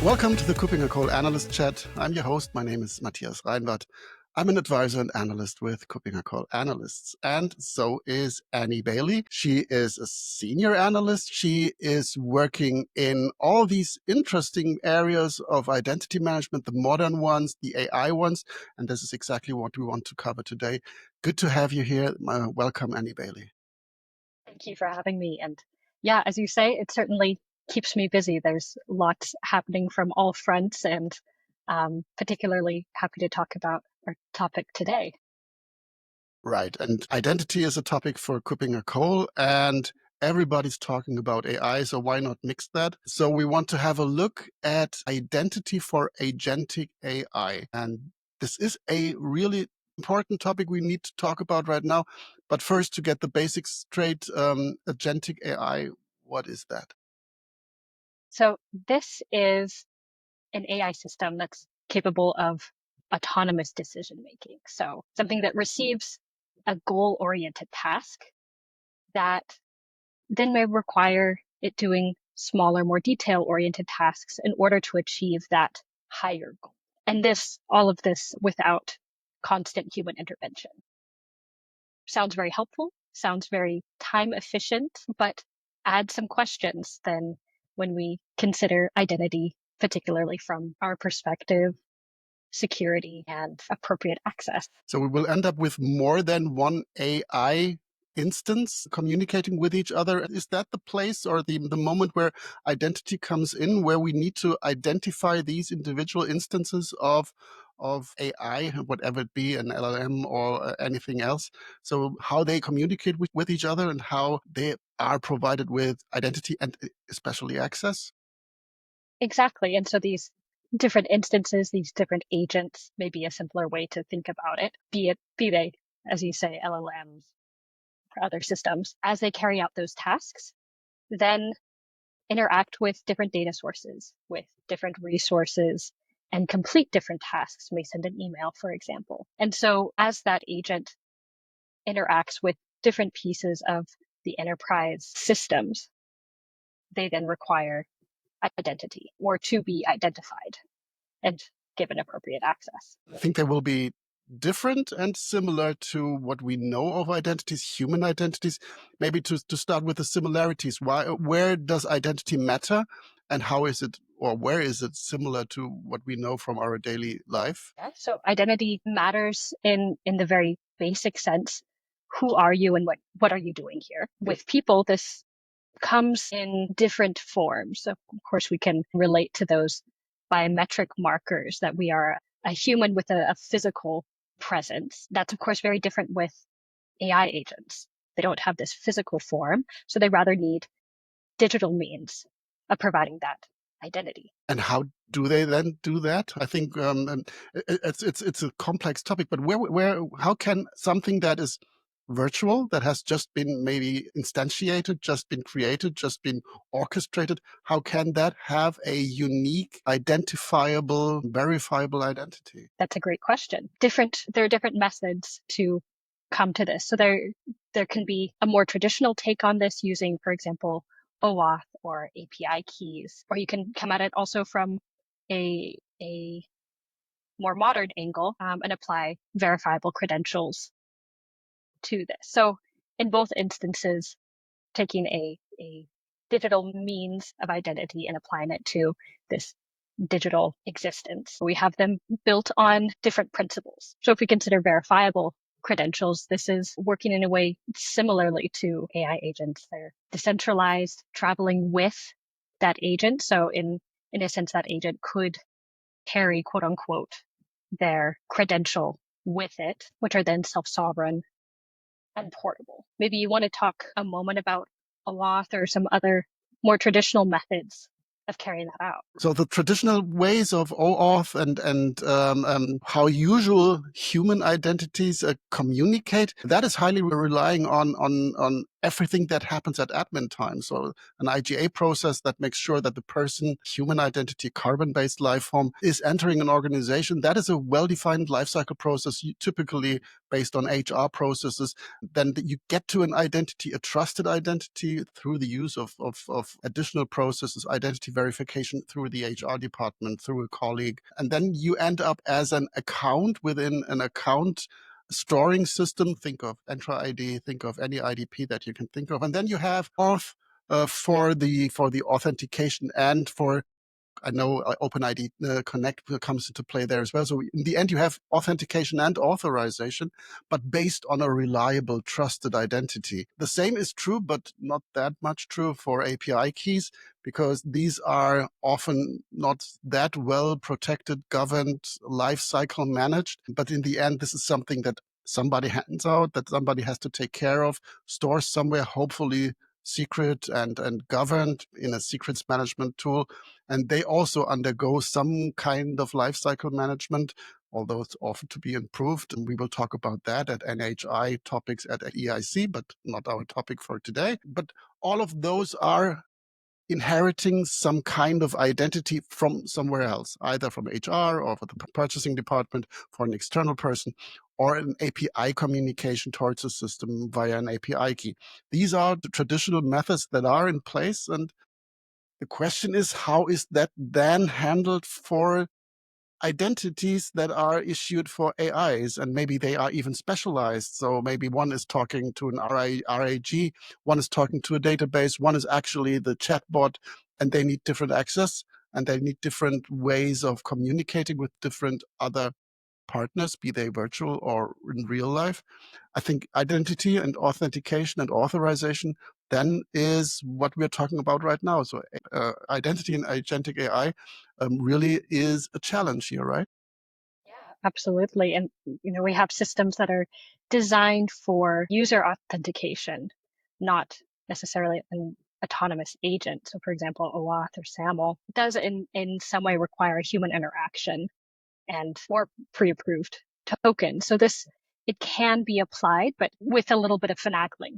Welcome to the KuppingerCole Analyst Chat. I'm your host. My name is Matthias Reinwarth. I'm an advisor and analyst with KuppingerCole Analysts, and so is Annie Bailey. She is a senior analyst. She is working in all these interesting areas of identity management, the modern ones, the AI ones, and this is exactly what we want to cover today. Good to have you here. Welcome, Annie Bailey. Thank you for having me. And yeah, as you say, it certainly keeps me busy. There's lots happening from all fronts, and particularly happy to talk about our topic today. Right. And identity is a topic for KuppingerCole, and everybody's talking about AI, so why not mix that? So we want to have a look at identity for agentic AI. And this is a really important topic we need to talk about right now. But first, to get the basics straight, agentic AI, what is that? So this is an AI system that's capable of autonomous decision making. So something that receives a goal-oriented task that then may require it doing smaller, more detail-oriented tasks in order to achieve that higher goal. And all of this without constant human intervention. Sounds very helpful, sounds very time efficient, but adds some questions then when we consider identity, particularly from our perspective, security, and appropriate access. So we will end up with more than one AI instance communicating with each other. Is that the place or the moment where identity comes in, where we need to identify these individual instances of AI, whatever it be, an LLM or anything else? So how they communicate with each other and how they are provided with identity and especially access? Exactly. And so these different instances, these different agents may be a simpler way to think about it, be they, as you say, LLMs or other systems, as they carry out those tasks, then interact with different data sources, with different resources, and complete different tasks, may send an email, for example. And so as that agent interacts with different pieces of the enterprise systems, they then require identity or to be identified and given appropriate access. I think they will be different and similar to what we know of identities, human identities. Maybe to start with the similarities. Where does identity matter, and how is it, or where is it similar to what we know from our daily life? Yeah. So identity matters in the very basic sense. Who are you and what are you doing here? With people, this comes in different forms. So of course, we can relate to those biometric markers that we are a human with a physical presence. That's, of course, very different with AI agents. They don't have this physical form, so they rather need digital means of providing that identity. And how do they then do that? I think it's a complex topic, but how can something that is virtual, that has just been maybe instantiated, just been created, just been orchestrated, how can that have a unique, identifiable, verifiable identity? That's a great question. There are different methods to come to this. So there can be a more traditional take on this using, for example, OAuth or API keys, or you can come at it also from a more modern angle and apply verifiable credentials to this. So in both instances, taking a digital means of identity and applying it to this digital existence. We have them built on different principles. So if we consider verifiable credentials, this is working in a way similarly to AI agents. They're decentralized, traveling with that agent. So in a sense, that agent could carry, quote unquote, their credential with it, which are then self-sovereign and portable. Maybe you want to talk a moment about OAuth or some other more traditional methods of carrying that out. So the traditional ways of OAuth and how usual human identities communicate, that is highly relying on everything that happens at admin time. So an IGA process that makes sure that the person, human identity, carbon-based life form, is entering an organization. That is a well-defined lifecycle process, typically based on HR processes. Then you get to an identity, a trusted identity, through the use of additional processes, identity verification through the HR department, through a colleague. And then you end up as an account within an account storing system. Think of Entra ID, think of any IDP that you can think of. And then you have auth for the authentication and for, I know OpenID Connect comes into play there as well. So in the end, you have authentication and authorization, but based on a reliable, trusted identity. The same is true, but not that much true for API keys, because these are often not that well protected, governed, lifecycle managed. But in the end, this is something that somebody hands out, that somebody has to take care of, stores somewhere, hopefully secret and governed in a secrets management tool. And they also undergo some kind of lifecycle management, although it's often to be improved. And we will talk about that at NHI topics at EIC, but not our topic for today. But all of those are inheriting some kind of identity from somewhere else, either from HR or for the purchasing department, for an external person, or an API communication towards the system via an API key. These are the traditional methods that are in place. And the question is, how is that then handled for identities that are issued for AIs? And maybe they are even specialized. So maybe one is talking to an RAG, one is talking to a database, one is actually the chatbot, and they need different access and they need different ways of communicating with different other partners, be they virtual or in real life. I think identity and authentication and authorization then is what we're talking about right now. So identity and agentic AI really is a challenge here, right? Yeah, absolutely. And we have systems that are designed for user authentication, not necessarily an autonomous agent. So for example, OAuth or SAML does in some way require human interaction and or pre-approved token. So it can be applied, but with a little bit of finagling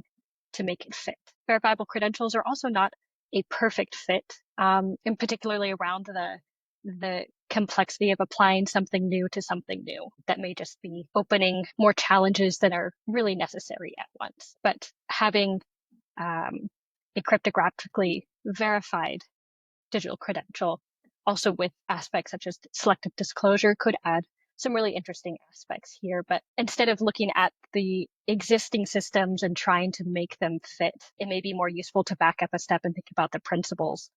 to make it fit. Verifiable credentials are also not a perfect fit, and particularly around the complexity of applying something new to something new that may just be opening more challenges than are really necessary at once. But having a cryptographically verified digital credential, also with aspects such as selective disclosure, could add some really interesting aspects here. But instead of looking at the existing systems and trying to make them fit, it may be more useful to back up a step and think about the principles.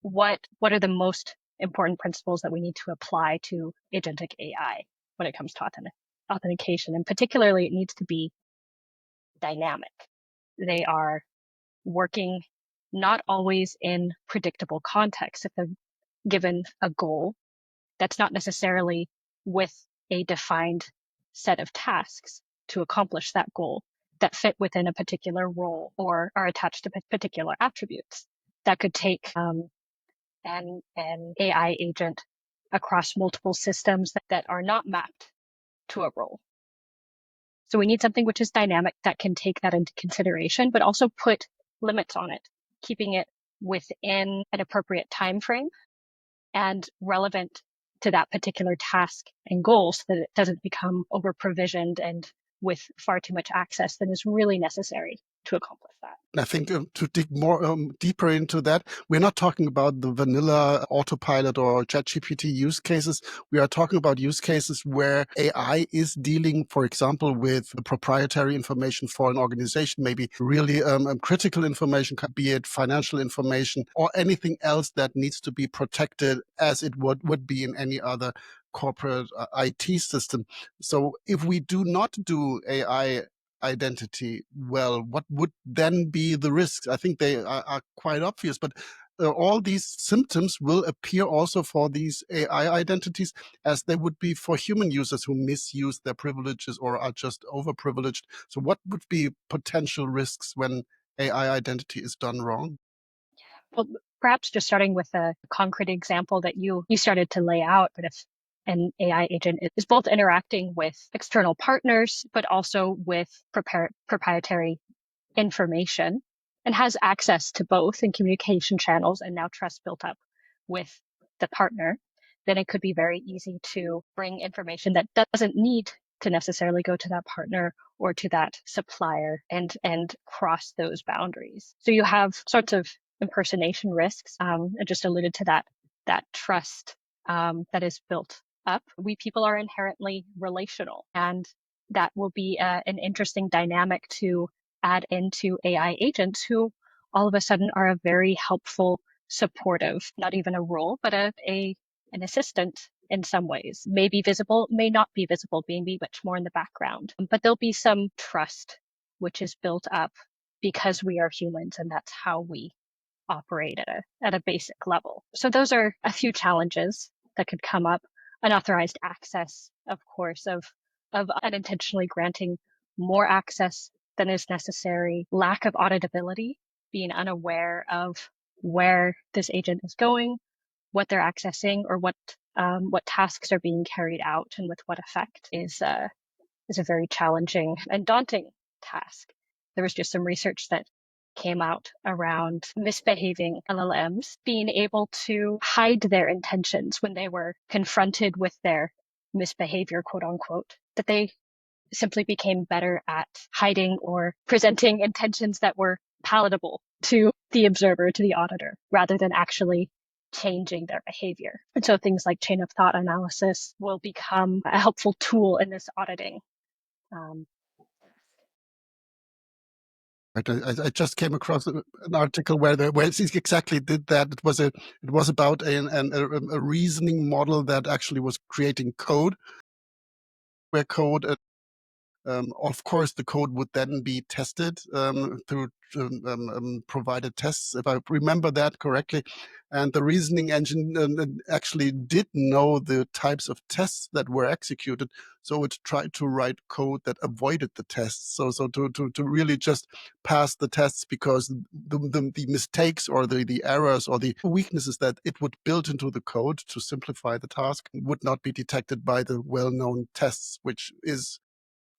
What are the most important principles that we need to apply to agentic AI when it comes to authentication? And particularly, it needs to be dynamic. They are working not always in predictable context. If they're given a goal, that's not necessarily with a defined set of tasks to accomplish that goal that fit within a particular role or are attached to particular attributes. That could take an AI agent across multiple systems that are not mapped to a role. So we need something which is dynamic that can take that into consideration, but also put limits on it, keeping it within an appropriate time frame and relevant to that particular task and goal, so that it doesn't become over provisioned and with far too much access than is really necessary to accomplish that. I think to dig more deeper into that, we're not talking about the vanilla autopilot or ChatGPT use cases. We are talking about use cases where AI is dealing, for example, with proprietary information for an organization, maybe really critical information, be it financial information or anything else that needs to be protected as it would be in any other corporate IT system. So if we do not do AI identity well, what would then be the risks? I think they are quite obvious, but all these symptoms will appear also for these AI identities as they would be for human users who misuse their privileges or are just overprivileged. So what would be potential risks when AI identity is done wrong? Well, perhaps just starting with a concrete example that you started to lay out, but if an AI agent is both interacting with external partners, but also with proprietary information and has access to both in communication channels and now trust built up with the partner, then it could be very easy to bring information that doesn't need to necessarily go to that partner or to that supplier and cross those boundaries. So you have sorts of impersonation risks. I just alluded to that trust that is built up. We people are inherently relational, and that will be an interesting dynamic to add into AI agents who all of a sudden are a very helpful, supportive, not even a role, but an assistant in some ways. May be visible, may not be visible, being much more in the background. But there'll be some trust which is built up because we are humans and that's how we operate at a basic level. So those are a few challenges that could come up. Unauthorized access, of course, of unintentionally granting more access than is necessary, lack of auditability, being unaware of where this agent is going, what they're accessing, or what tasks are being carried out and with what effect is a very challenging and daunting task. There was just some research that came out around misbehaving LLMs being able to hide their intentions when they were confronted with their misbehavior, quote unquote, that they simply became better at hiding or presenting intentions that were palatable to the observer, to the auditor, rather than actually changing their behavior. And so things like chain of thought analysis will become a helpful tool in this auditing. I just came across an article where it exactly did that. It was about a reasoning model that actually was creating code, where code of course, the code would then be tested through provided tests, if I remember that correctly. And the reasoning engine actually did know the types of tests that were executed, so it tried to write code that avoided the tests. So to really just pass the tests, because the mistakes or the errors or the weaknesses that it would build into the code to simplify the task would not be detected by the well-known tests, which is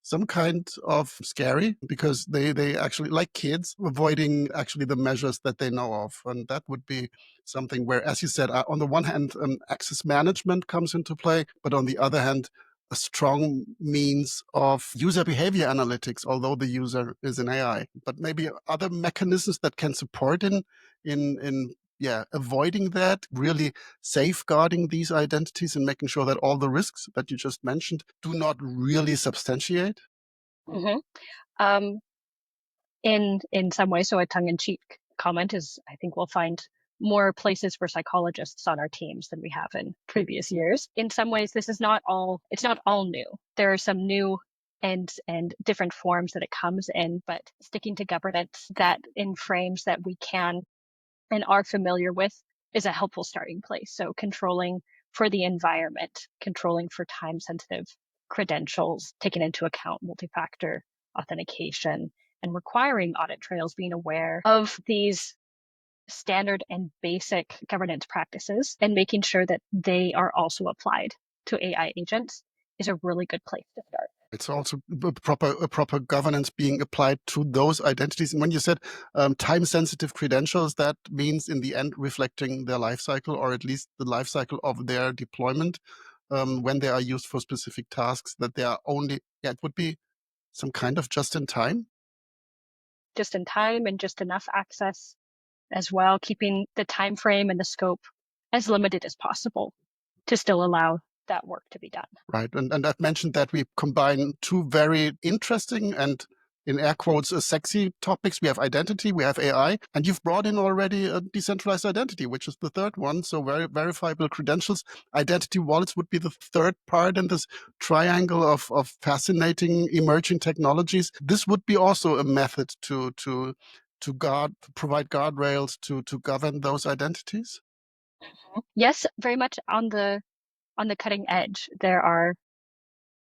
some kind of scary, because they actually, like kids, avoiding actually the measures that they know of. And that would be something where, as you said, on the one hand, access management comes into play, but on the other hand, a strong means of user behavior analytics, although the user is an AI. But maybe other mechanisms that can support in avoiding that, really safeguarding these identities and making sure that all the risks that you just mentioned do not really substantiate? Mm-hmm. In some ways, so a tongue-in-cheek comment is, I think we'll find more places for psychologists on our teams than we have in previous years. In some ways, this is not all, it's not all new. There are some new and different forms that it comes in, but sticking to governance that in frames that we can and are familiar with is a helpful starting place. So controlling for the environment, controlling for time-sensitive credentials, taking into account multi-factor authentication, and requiring audit trails, being aware of these standard and basic governance practices and making sure that they are also applied to AI agents is a really good place to start. It's also a proper governance being applied to those identities. And when you said time-sensitive credentials, that means in the end reflecting their life cycle, or at least the life cycle of their deployment, when they are used for specific tasks, that they are only, it would be some kind of just in time. Just in time and just enough access as well, keeping the time frame and the scope as limited as possible to still allow that work to be done. Right. And I've mentioned that we combine two very interesting and, in air quotes, sexy topics. We have identity, we have AI, and you've brought in already a decentralized identity, which is the third one. So verifiable credentials. Identity wallets would be the third part in this triangle of fascinating emerging technologies. This would be also a method to provide guardrails to govern those identities. Yes, very much on the cutting edge. There are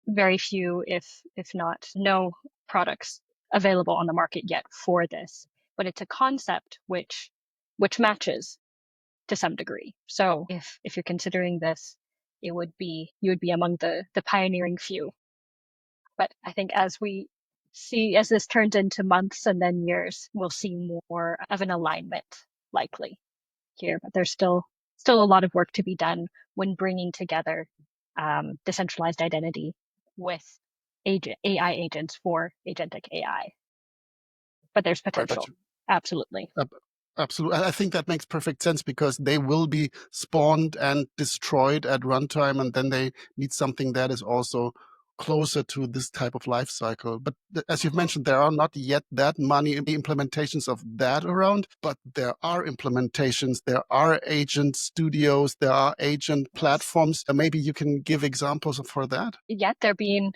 very few, if not no, products available on the market yet for this, but it's a concept which matches to some degree. So if you're considering this, you would be among the pioneering few. But I think as we see as this turns into months and then years, we'll see more of an alignment likely here. But there's still a lot of work to be done when bringing together decentralized identity with AI agents for agentic AI. But there's potential. Absolutely. Absolutely. I think that makes perfect sense because they will be spawned and destroyed at runtime, and then they need something that is also closer to this type of life cycle. But as you've mentioned, there are not yet that many implementations of that around, but there are implementations. There are agent studios, there are agent platforms. Maybe you can give examples for that. Yeah, they're being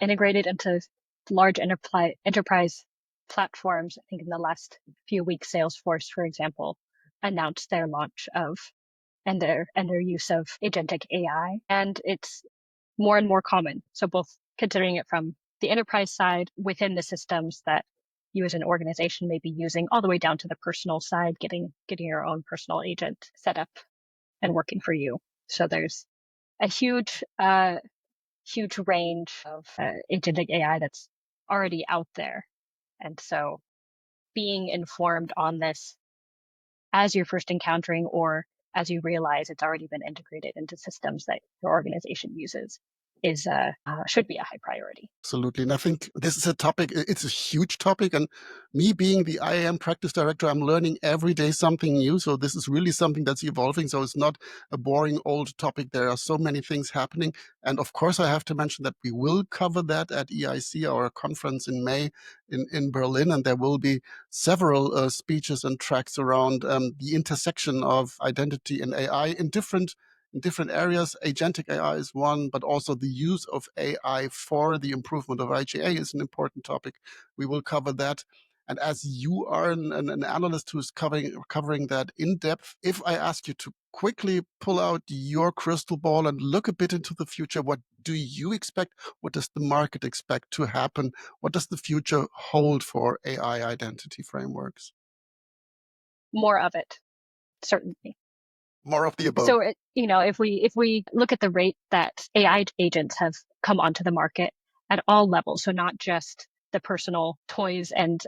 integrated into large enterprise platforms. I think in the last few weeks, Salesforce, for example, announced their launch of and their use of agentic AI, and it's more and more common. So both considering it from the enterprise side within the systems that you as an organization may be using, all the way down to the personal side, getting your own personal agent set up and working for you. So there's a huge range of agentic AI that's already out there. And so being informed on this as you're first encountering or as you realize it's already been integrated into systems that your organization uses is should be a high priority. Absolutely. And I think this is a topic, it's a huge topic. And me being the IAM practice director, I'm learning every day something new. So this is really something that's evolving. So it's not a boring old topic. There are so many things happening. And of course, I have to mention that we will cover that at EIC, our conference in May in Berlin. And there will be several speeches and tracks around the intersection of identity and AI in different areas. Agentic AI is one, but also the use of AI for the improvement of IGA is an important topic. We will cover that. And as you are an analyst who's covering that in depth, if I ask you to quickly pull out your crystal ball and look a bit into the future, what do you expect? What does the market expect to happen? What does the future hold for AI identity frameworks? More of it, certainly. More of the above. So, if we look at the rate that AI agents have come onto the market at all levels, so not just the personal toys and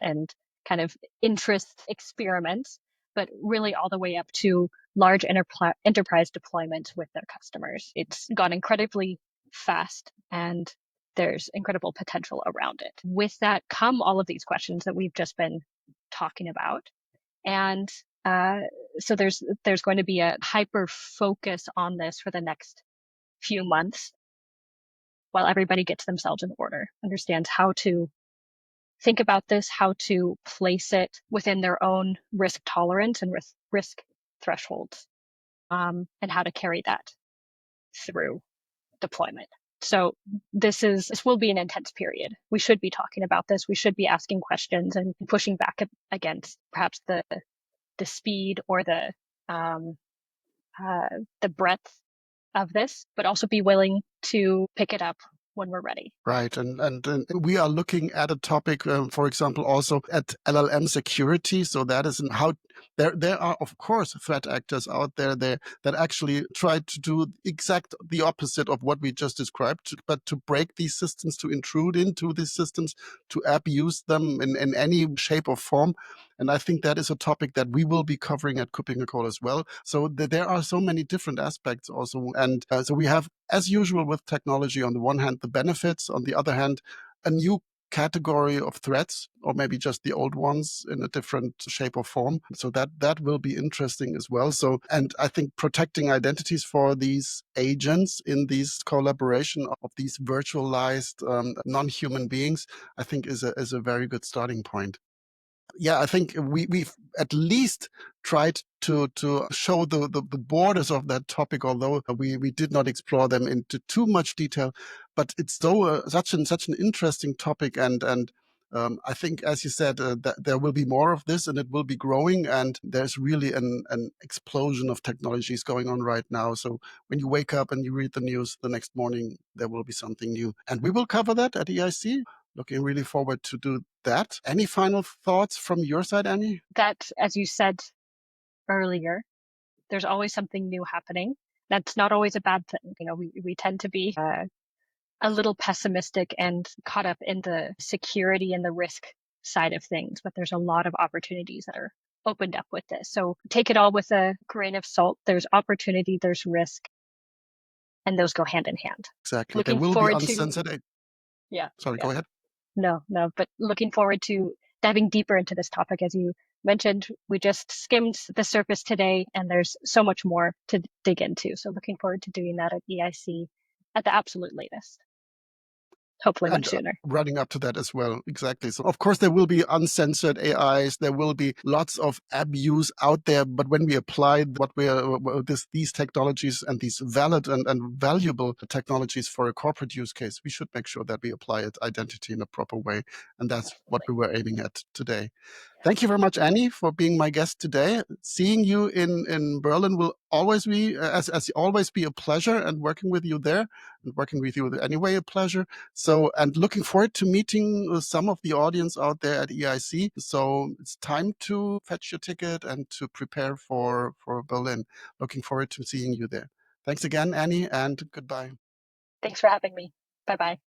kind of interest experiments, but really all the way up to large enterprise deployments with their customers. It's gone incredibly fast and there's incredible potential around it. With that come all of these questions that we've just been talking about. And so there's going to be a hyper focus on this for the next few months while everybody gets themselves in order, understands how to think about this, how to place it within their own risk tolerance and risk thresholds, and how to carry that through deployment. So this will be an intense period. We should be talking about this. We should be asking questions and pushing back against perhaps the speed or the breadth of this, but also be willing to pick it up when we're ready. Right. And we are looking at a topic, for example, also at LLM security. So that is how there are, of course, threat actors out there that actually try to do the opposite of what we just described, but to break these systems, to intrude into these systems, to abuse them in any shape or form. And I think that is a topic that we will be covering at KuppingerCole as well. So there are so many different aspects also. And so we have, as usual with technology, on the one hand, the benefits, on the other hand, a new category of threats, or maybe just the old ones in a different shape or form. So that will be interesting as well. So, and I think protecting identities for these agents in these collaboration of these virtualized non-human beings, I think is a very good starting point. Yeah, I think we've at least tried to show the borders of that topic, although we did not explore them into too much detail. But it's such an interesting topic, and I think, as you said, that there will be more of this, and it will be growing. And there's really an explosion of technologies going on right now. So when you wake up and you read the news the next morning, there will be something new, and we will cover that at EIC. Looking really forward to do that. Any final thoughts from your side, Annie? That, as you said earlier, there's always something new happening. That's not always a bad thing. We tend to be a little pessimistic and caught up in the security and the risk side of things, but there's a lot of opportunities that are opened up with this. So take it all with a grain of salt. There's opportunity, there's risk, and those go hand in hand. Exactly. There Looking will be forward to, uncensored. yeah, Sorry, yeah, go ahead. no, but looking forward to diving deeper into this topic. As you mentioned, we just skimmed the surface today, and there's so much more to dig into. So looking forward to doing that at EIC at the absolute latest. Hopefully much And sooner. running up to that as well. Exactly. So, of course, there will be uncensored AIs. There will be lots of abuse out there. But when we apply what these technologies and these valid and valuable technologies for a corporate use case, we should make sure that we apply it identity in a proper way. And that's what we were aiming at today. Thank you very much, Annie, for being my guest today. Seeing you in Berlin will always be, as always, be a pleasure, and working with you there and working with you anyway, a pleasure. So, and looking forward to meeting some of the audience out there at EIC. So it's time to fetch your ticket and to prepare for Berlin. Looking forward to seeing you there. Thanks again, Annie, and goodbye. Thanks for having me. Bye-bye.